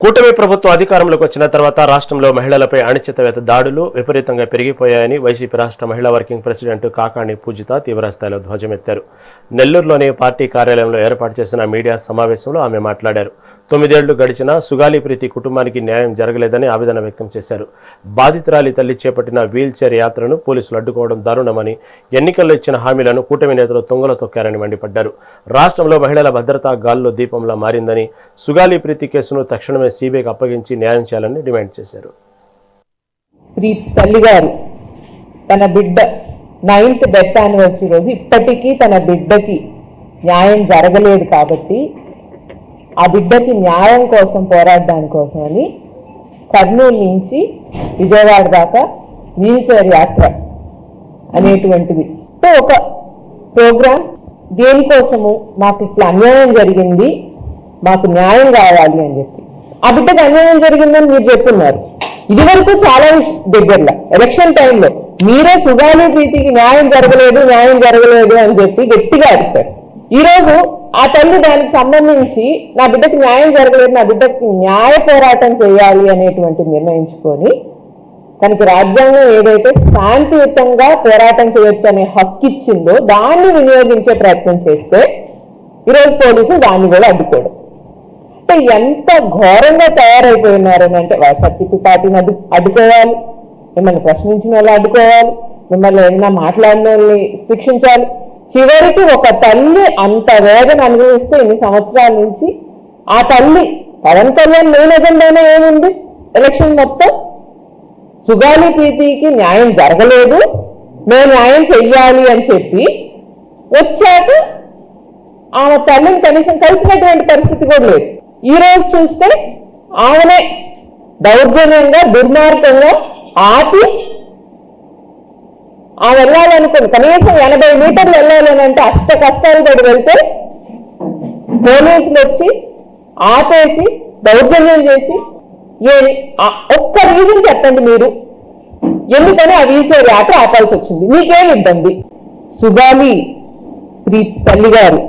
కూటమి ప్రభుత్వం అధికారంలోకి వచ్చిన తర్వాత రాష్ట్రంలో మహిళలపై అణచివేత దాడులు విపరీతంగా పెరిగిపోయాయని వైసీపీ రాష్ట్ర మహిళా వర్కింగ్ ప్రెసిడెంట్ కాకాణి పూజిత తీవ్రస్థాయిలో ధ్వజమెత్తారు. నెల్లూరులోని పార్టీ కార్యాలయంలో ఏర్పాటు చేసిన మీడియా సమావేశంలో ఆమె మాట్లాడారు. 9 ఏళ్లు గడిచినా సుగాలి ప్రీతి కుటుంబానికి న్యాయం జరగలేదని ఆవేదన వ్యక్తం చేశారు. బాధితురాలి తల్లి చేపట్టిన వీల్ చైర్ యాత్రను పోలీసులు అడ్డుకోవడం దారుణమని, ఎన్నికల్లో ఇచ్చిన హామీలను కూటమి నేతలు తుంగలో తొక్కారని మండిపడ్డారు. రాష్ట్రంలో మహిళల భద్రతా గాల్లో దీపంలా మారిందని, సుగాలి ప్రీతి కేసును తక్షణమే సిబిఐకి అప్పగించి న్యాయం చేయాలని డిమాండ్ చేశారు. తల్లి గారు తన బిడ్డ 9th డెత్ యానివర్సరీ రోజు ఇప్పటికీ తన బిడ్డకి న్యాయం జరగలేదు కాబట్టి ఆ బిడ్డకి న్యాయం కోసం పోరాడడానికి కోసమని కర్నూలు నుంచి విజయవాడ దాకా వీల్ చైర్ యాత్ర అనేటువంటిది ఒక ప్రోగ్రాం. దేనికోసము మాకు ఇట్లా అన్యాయం జరిగింది, మాకు న్యాయం కావాలి అని చెప్పి. ఆ బిడ్డకు అన్యాయం జరిగిందని మీరు చెప్తున్నారు. ఇది వరకు చాలా దగ్గరలో ఎలక్షన్ టైంలో మీరే సుగాలి ప్రీతికి న్యాయం జరగలేదు అని చెప్పి గట్టిగా అరిచారు. ఈరోజు ఆ తల్లి దానికి సంబంధించి నా బిడ్డకి న్యాయం జరగలేదు, నా బిడ్డకి న్యాయ పోరాటం చేయాలి అనేటువంటి నిర్ణయించుకొని తనకి రాజ్యాంగం ఏదైతే శాంతియుతంగా పోరాటం చేయొచ్చు అనే హక్కు ఇచ్చిందో దాన్ని వినియోగించే ప్రయత్నం చేస్తే ఈరోజు పోలీసులు దాన్ని కూడా అడ్డుకోవడం. అంటే ఎంత ఘోరంగా తయారైపోయినారని అంటే వైఎస్ఆర్సీపీ పార్టీని అడ్డుకోవాలి, మిమ్మల్ని ప్రశ్నించిన వాళ్ళు అడ్డుకోవాలి, మిమ్మల్ని ఏదైనా మాట్లాడిన వాళ్ళని శిక్షించాలి. చివరికి ఒక తల్లి అంత వేదన అనుభవిస్తే ఇన్ని సంవత్సరాల నుంచి ఆ తల్లి పవన్ కళ్యాణ్ మెయిన్ ఎజెండానే ఏముంది ఎలక్షన్ మొత్తం? సుగాలి ప్రీతికి న్యాయం జరగలేదు, మేము న్యాయం చెయ్యాలి అని చెప్పి వచ్చాక ఆమె తల్లిని కనీసం కలిసినటువంటి పరిస్థితి కూడా లేదు. ఈ రోజు చూస్తే ఆమెనే దౌర్జన్యంగా దుర్మార్గంగా ఆపి ఆమె వెళ్ళాలనుకుంది. కనీసం 80 మీటర్లు వెళ్ళాలని అంటే అష్ట కష్టాలు పడి వెళ్తే పోలీసులు వచ్చి ఆపేసి దౌర్జన్యం చేసి ఒక్క రీజన్ చెప్పండి మీరు ఎందుకని ఆ వీల్ చైర్ యాత్ర ఆపాల్సి వచ్చింది? మీకేం ఇబ్బంది? సుగాలి ప్రీతి తల్లి గారు